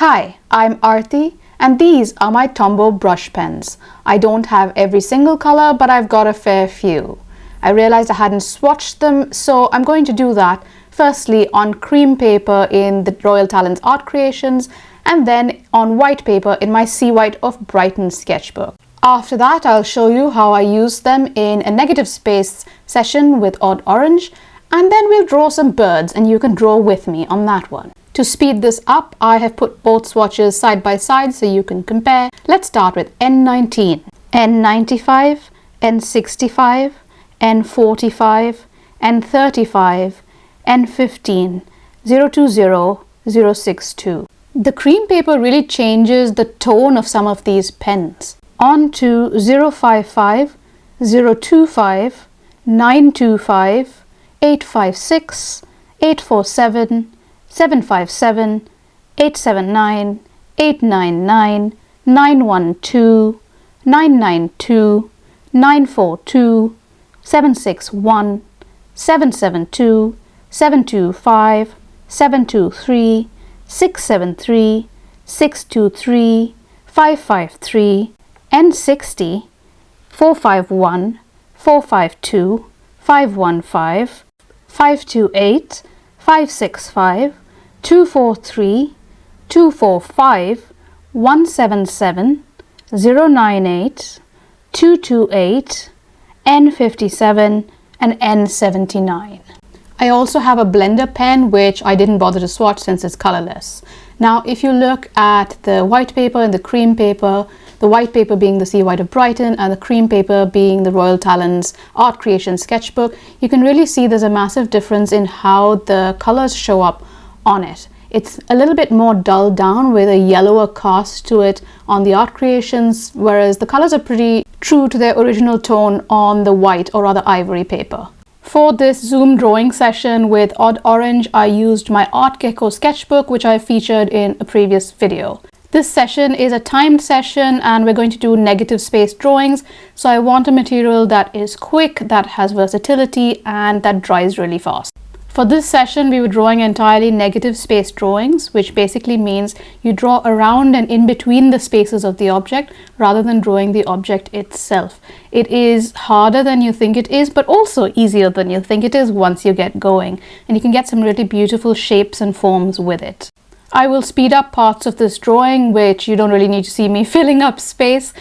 Hi, I'm Aarti and these are my Tombow brush pens. I don't have every single color, but I've got a fair few. I realized I hadn't swatched them, so I'm going to do that firstly on cream paper in the Royal Talens Art Creations and then on white paper in my Sea White of Brighton sketchbook. After that, I'll show you how I use them in a negative space session with Odd Orange, and then we'll draw some birds and you can draw with me on that one. To speed this up, I have put both swatches side by side so you can compare. Let's start with N19, N95, N65, N45, N35, N15, 020, 062. The cream paper really changes the tone of some of these pens. On to 055, 025, 925, 856, 847, 757, 879, 899, 912, 992, 942, 761, 772, 725, 723, 673, 623, 553, N60, 451, 452, 515, 528, 565, 243, 245, 177, 098, 228, N57 and N79. I also have a blender pen which I didn't bother to swatch since it's colorless. Now if you look at the white paper and the cream paper, the white paper being the Sea White of Brighton and the cream paper being the Royal Talens Art Creation sketchbook, you can really see there's a massive difference in how the colors show up on it. It's a little bit more dulled down with a yellower cast to it on the Art Creations, whereas the colors are pretty true to their original tone on the white or rather ivory paper. For this Zoom drawing session with Odd Orange, I used my Art Gecko sketchbook, which I featured in a previous video. This session is a timed session and we're going to do negative space drawings, so I want a material that is quick, that has versatility and that dries really fast. For this session, we were drawing entirely negative space drawings, which basically means you draw around and in between the spaces of the object rather than drawing the object itself. It is harder than you think it is, but also easier than you think it is once you get going, and you can get some really beautiful shapes and forms with it. I will speed up parts of this drawing, which you don't really need to see me filling up space.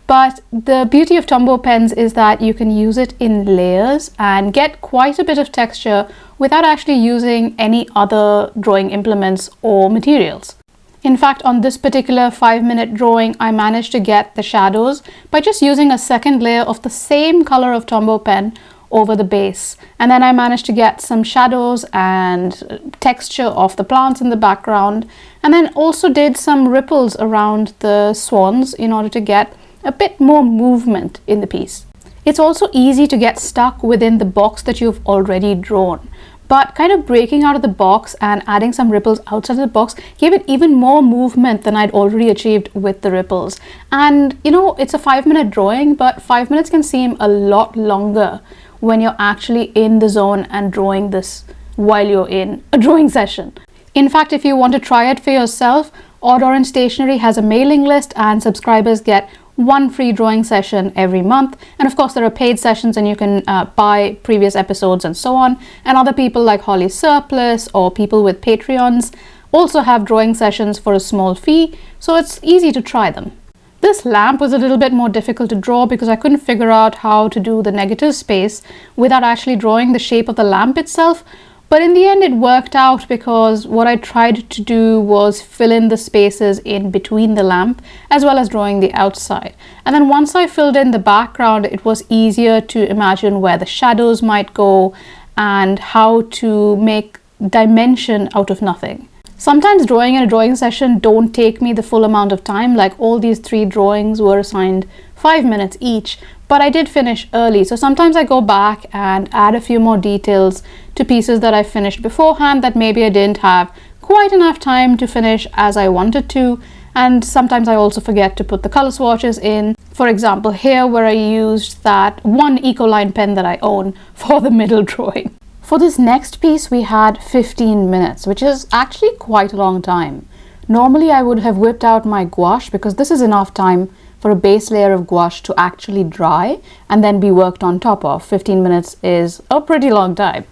But the beauty of Tombow pens is that you can use it in layers and get quite a bit of texture without actually using any other drawing implements or materials. In fact, on this particular 5-minute drawing, I managed to get the shadows by just using a second layer of the same color of Tombow pen over the base. And then I managed to get some shadows and texture of the plants in the background, and then also did some ripples around the swans in order to get a bit more movement in the piece. It's also easy to get stuck within the box that you've already drawn, but kind of breaking out of the box and adding some ripples outside of the box gave it even more movement than I'd already achieved with the ripples. And you know, it's a 5-minute drawing, but 5 minutes can seem a lot longer when you're actually in the zone and drawing this while you're in a drawing session. In fact, if you want to try it for yourself, Odd Orange Stationery has a mailing list and subscribers get one free drawing session every month, and of course there are paid sessions and you can buy previous episodes and so on, and other people like Holly Surplus or people with Patreons also have drawing sessions for a small fee, so it's easy to try them. This lamp was a little bit more difficult to draw because I couldn't figure out how to do the negative space without actually drawing the shape of the lamp itself. But in the end it worked out because what I tried to do was fill in the spaces in between the lamp as well as drawing the outside. And then once I filled in the background, it was easier to imagine where the shadows might go and how to make dimension out of nothing. Sometimes drawing in a drawing session don't take me the full amount of time, like all these 3 drawings were assigned 5 minutes each, but I did finish early, so sometimes I go back and add a few more details to pieces that I finished beforehand that maybe I didn't have quite enough time to finish as I wanted to, and sometimes I also forget to put the color swatches in. For example, here where I used that one Ecoline pen that I own for the middle drawing. For this next piece we had 15 minutes, which is actually quite a long time. Normally I would have whipped out my gouache because this is enough time for a base layer of gouache to actually dry and then be worked on top of. 15 minutes is a pretty long time.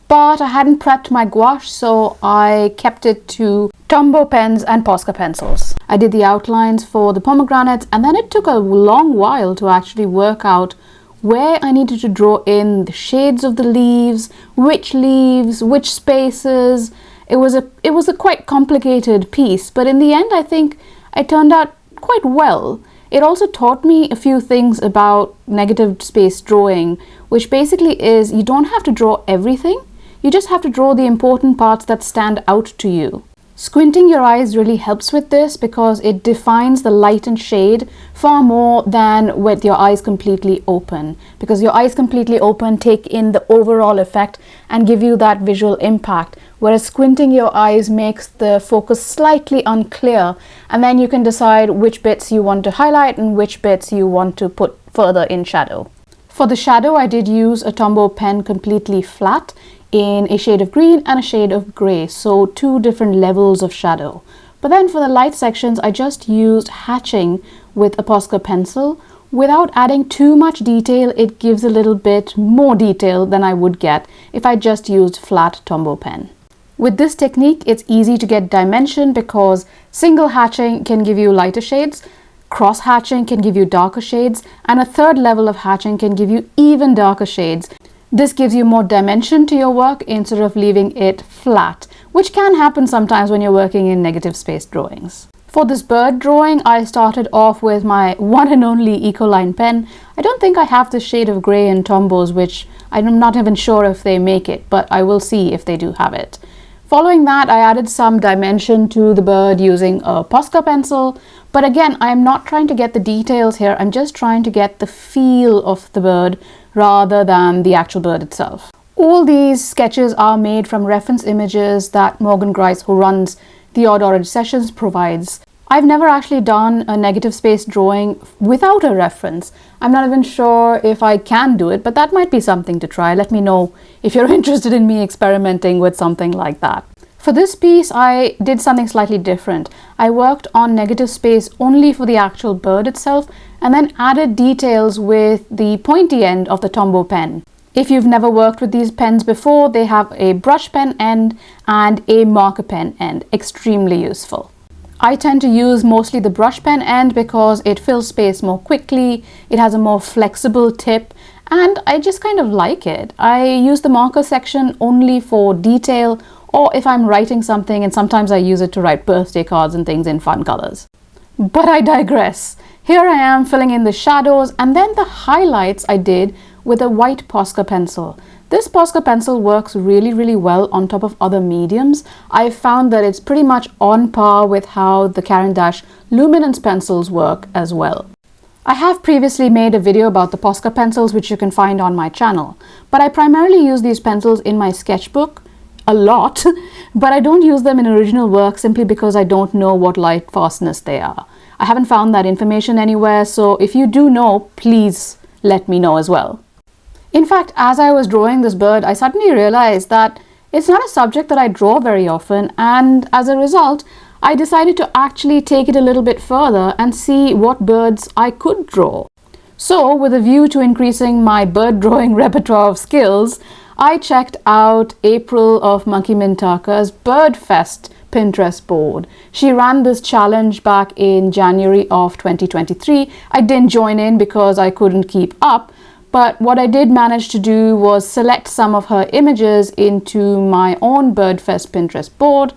But I hadn't prepped my gouache, so I kept it to Tombow pens and Posca pencils. I did the outlines for the pomegranates, and then it took a long while to actually work out where I needed to draw in the shades of the leaves, which spaces. It was a quite complicated piece, but in the end I think it turned out quite well. It also taught me a few things about negative space drawing, which basically is you don't have to draw everything. You just have to draw the important parts that stand out to you. Squinting your eyes really helps with this because it defines the light and shade far more than with your eyes completely open. Because your eyes completely open take in the overall effect and give you that visual impact, whereas squinting your eyes makes the focus slightly unclear, and then you can decide which bits you want to highlight and which bits you want to put further in shadow. For the shadow, I did use a Tombow pen completely flat in a shade of green and a shade of grey, so two different levels of shadow. But then for the light sections, I just used hatching with a Posca pencil. Without adding too much detail, it gives a little bit more detail than I would get if I just used flat Tombow pen. With this technique, it's easy to get dimension because single hatching can give you lighter shades, cross hatching can give you darker shades, and a third level of hatching can give you even darker shades. This gives you more dimension to your work instead of leaving it flat, which can happen sometimes when you're working in negative space drawings. For this bird drawing, I started off with my one and only Ecoline pen. I don't think I have the shade of grey in Tombow's, which I'm not even sure if they make it, but I will see if they do have it. Following that, I added some dimension to the bird using a Posca pencil, but again, I'm not trying to get the details here, I'm just trying to get the feel of the bird rather than the actual bird itself. All these sketches are made from reference images that Morgan Grice, who runs the Odd Orange Sessions, provides. I've never actually done a negative space drawing without a reference. I'm not even sure if I can do it, but that might be something to try. Let me know if you're interested in me experimenting with something like that. For this piece, I did something slightly different. I worked on negative space only for the actual bird itself and then added details with the pointy end of the Tombow pen. If you've never worked with these pens before, they have a brush pen end and a marker pen end. Extremely useful. I tend to use mostly the brush pen end because it fills space more quickly, it has a more flexible tip, and I just kind of like it. I use the marker section only for detail or if I'm writing something, and sometimes I use it to write birthday cards and things in fun colors. But I digress. Here I am filling in the shadows and then the highlights I did with a white Posca pencil. This Posca pencil works really well on top of other mediums. I've found that it's pretty much on par with how the Caran d'Ache Luminance pencils work as well. I have previously made a video about the Posca pencils, which you can find on my channel, but I primarily use these pencils in my sketchbook a lot, but I don't use them in original work simply because I don't know what light fastness they are. I haven't found that information anywhere, so if you do know, please let me know as well. In fact, as I was drawing this bird, I suddenly realized that it's not a subject that I draw very often, and as a result, I decided to actually take it a little bit further and see what birds I could draw. So, with a view to increasing my bird drawing repertoire of skills, I checked out April of Monkey Mintaka's Birdfest Pinterest board. She ran this challenge back in January of 2023. I didn't join in because I couldn't keep up, but what I did manage to do was select some of her images into my own Birdfest Pinterest board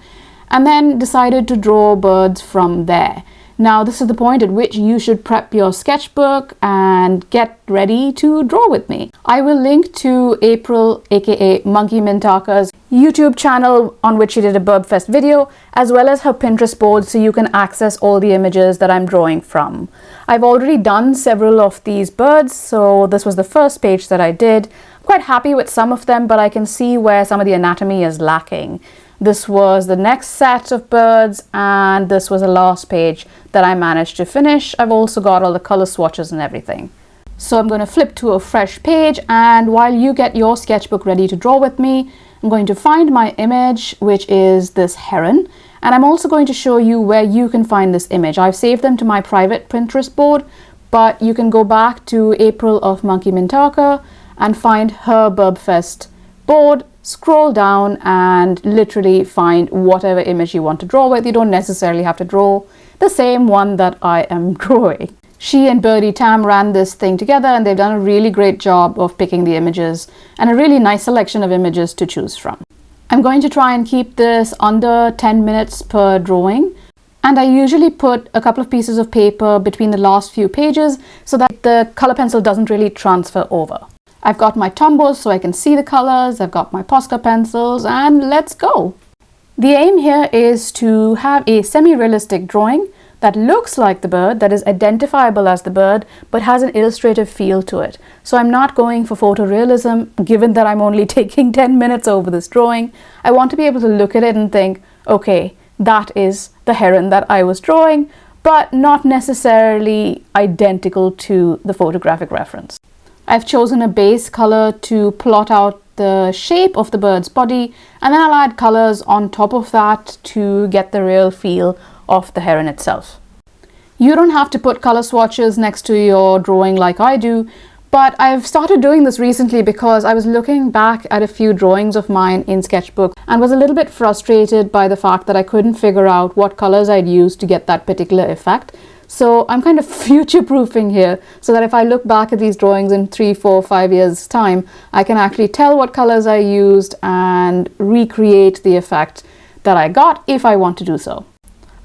and then decided to draw birds from there. Now, this is the point at which you should prep your sketchbook and get ready to draw with me. I will link to April, aka Monkey Mintaka's YouTube channel on which she did a Birdfest video, as well as her Pinterest board so you can access all the images that I'm drawing from. I've already done several of these birds, so this was the first page that I did. I'm quite happy with some of them, but I can see where some of the anatomy is lacking. This was the next set of birds, and this was the last page that I managed to finish. I've also got all the color swatches and everything. So I'm going to flip to a fresh page, and while you get your sketchbook ready to draw with me, I'm going to find my image, which is this heron, And I'm also going to show you where you can find this image. I've saved them to my private Pinterest board, but you can go back to April of Monkey Mintaka and find her Burbfest board, scroll down and literally find whatever image you want to draw with. You don't necessarily have to draw the same one that I am drawing. She and Birdie Tam ran this thing together and they've done a really great job of picking the images and a really nice selection of images to choose from. I'm going to try and keep this under 10 minutes per drawing, and I usually put a couple of pieces of paper between the last few pages so that the color pencil doesn't really transfer over. I've got my Tombow so I can see the colors, I've got my Posca pencils, and let's go! The aim here is to have a semi-realistic drawing that looks like the bird, that is identifiable as the bird, but has an illustrative feel to it. So I'm not going for photorealism, given that I'm only taking 10 minutes over this drawing. I want to be able to look at it and think, okay, that is the heron that I was drawing, but not necessarily identical to the photographic reference. I've chosen a base color to plot out the shape of the bird's body, and then I'll add colors on top of that to get the real feel of the heron itself. You don't have to put color swatches next to your drawing like I do, but I've started doing this recently because I was looking back at a few drawings of mine in Sketchbook and was a little bit frustrated by the fact that I couldn't figure out what colors I'd use to get that particular effect. So I'm kind of future-proofing here so that if I look back at these drawings in 3, 4, 5 years time, I can actually tell what colors I used and recreate the effect that I got if I want to do so.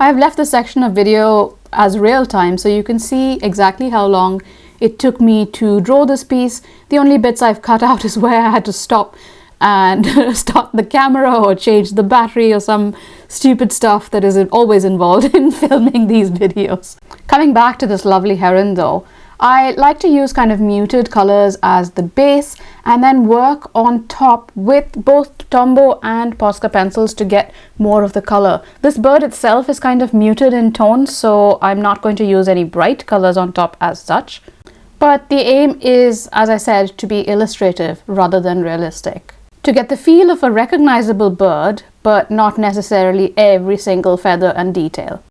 I've left this section of video as real time so you can see exactly how long it took me to draw this piece. The only bits I've cut out is where I had to stop and start the camera or change the battery or some stupid stuff that is always involved in filming these videos. Coming back to this lovely heron though, I like to use kind of muted colors as the base and then work on top with both Tombow and Posca pencils to get more of the color. This bird itself is kind of muted in tone, so I'm not going to use any bright colors on top as such. But the aim is, as I said, to be illustrative rather than realistic. To get the feel of a recognizable bird, but not necessarily every single feather and detail.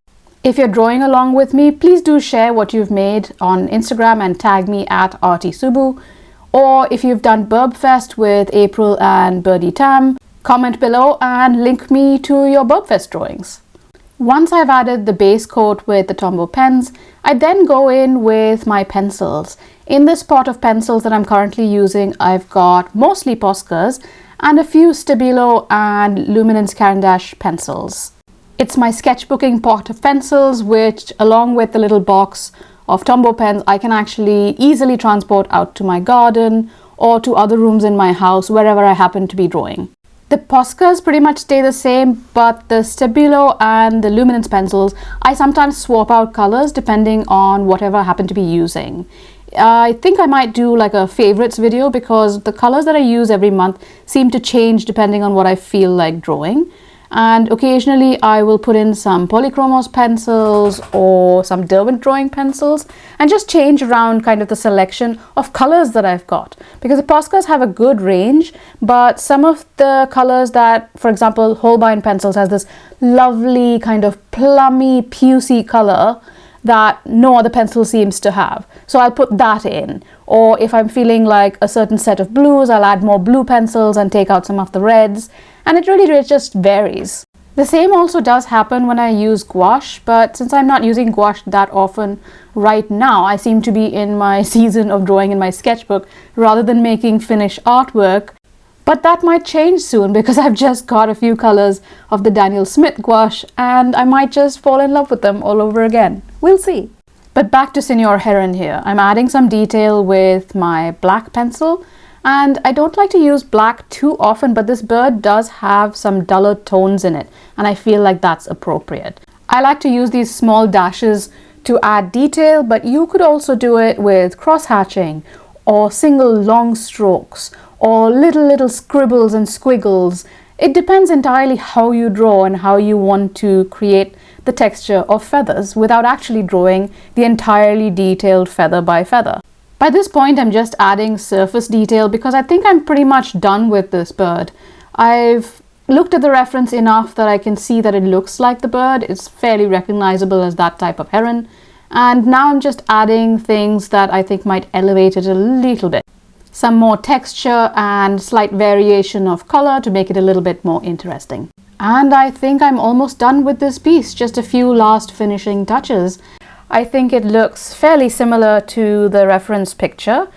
If you're drawing along with me, please do share what you've made on Instagram and tag me at ArtySubu. Or if you've done Burbfest with April and Birdie Tam, comment below and link me to your Burbfest drawings. Once I've added the base coat with the Tombow pens, I then go in with my pencils. In this pot of pencils that I'm currently using, I've got mostly Poscas and a few Stabilo and Luminance Caran d'Ache pencils. It's my sketchbooking pot of pencils, which along with the little box of Tombow pens, I can actually easily transport out to my garden or to other rooms in my house, wherever I happen to be drawing. The Poscas pretty much stay the same, but the Stabilo and the Luminance pencils, I sometimes swap out colors depending on whatever I happen to be using. I think I might do like a favorites video because the colors that I use every month seem to change depending on what I feel like drawing. And occasionally I will put in some Polychromos pencils or some Derwent drawing pencils and just change around kind of the selection of colors that I've got. Because the Poscas have a good range, but some of the colors that, for example, Holbein pencils has this lovely kind of plummy, pucey color that no other pencil seems to have. So I'll put that in. Or if I'm feeling like a certain set of blues, I'll add more blue pencils and take out some of the reds. And it really just varies. The same also does happen when I use gouache, but since I'm not using gouache that often right now, I seem to be in my season of drawing in my sketchbook rather than making finished artwork. But that might change soon because I've just got a few colors of the Daniel Smith gouache and I might just fall in love with them all over again. We'll see. But back to Señor Heron here. I'm adding some detail with my black pencil. And I don't like to use black too often, but this bird does have some duller tones in it, and I feel like that's appropriate. I like to use these small dashes to add detail, but you could also do it with cross-hatching or single long strokes or little scribbles and squiggles. It depends entirely how you draw and how you want to create the texture of feathers without actually drawing the entirely detailed feather by feather. By this point, I'm just adding surface detail because I think I'm pretty much done with this bird. I've looked at the reference enough that I can see that it looks like the bird. It's fairly recognizable as that type of heron. And now I'm just adding things that I think might elevate it a little bit. Some more texture and slight variation of color to make it a little bit more interesting. And I think I'm almost done with this piece, just a few last finishing touches. I think it looks fairly similar to the reference picture,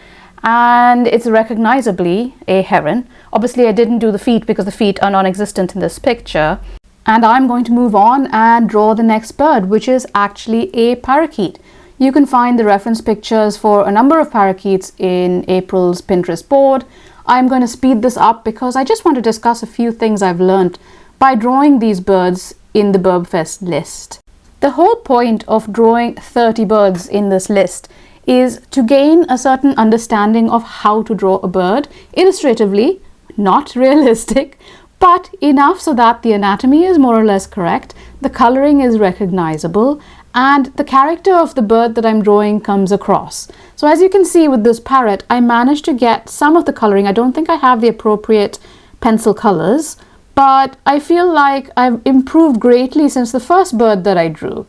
and it's recognizably a heron. Obviously I didn't do the feet because the feet are non-existent in this picture. And I'm going to move on and draw the next bird, which is actually a parakeet. You can find the reference pictures for a number of parakeets in April's Pinterest board. I'm going to speed this up because I just want to discuss a few things I've learned by drawing these birds in the BirdFest list. The whole point of drawing 30 birds in this list is to gain a certain understanding of how to draw a bird illustratively, not realistic, but enough so that the anatomy is more or less correct, the coloring is recognizable, and the character of the bird that I'm drawing comes across. So as you can see with this parrot, I managed to get some of the coloring. I don't think I have the appropriate pencil colors, but I feel like I've improved greatly since the first bird that I drew.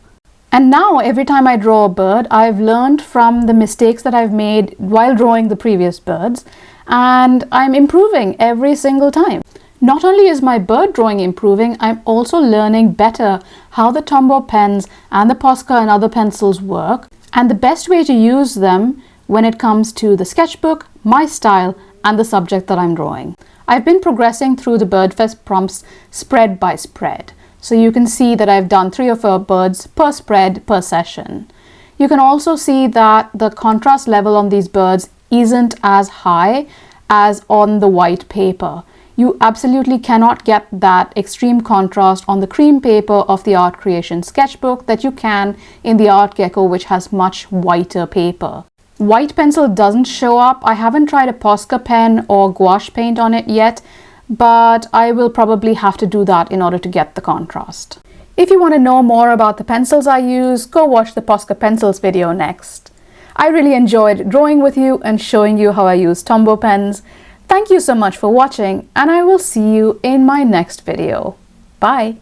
And now every time I draw a bird, I've learned from the mistakes that I've made while drawing the previous birds, and I'm improving every single time. Not only is my bird drawing improving, I'm also learning better how the Tombow pens and the Posca and other pencils work, and the best way to use them when it comes to the sketchbook, my style, and the subject that I'm drawing. I've been progressing through the BirdFest prompts spread by spread. So you can see that I've done 3 or 4 birds per spread per session. You can also see that the contrast level on these birds isn't as high as on the white paper. You absolutely cannot get that extreme contrast on the cream paper of the Art Creation sketchbook that you can in the Art Gecko, which has much whiter paper. White pencil doesn't show up. I haven't tried a Posca pen or gouache paint on it yet, but I will probably have to do that in order to get the contrast. If you want to know more about the pencils I use, go watch the Posca pencils video next. I really enjoyed drawing with you and showing you how I use Tombow pens. Thank you so much for watching, and I will see you in my next video. Bye!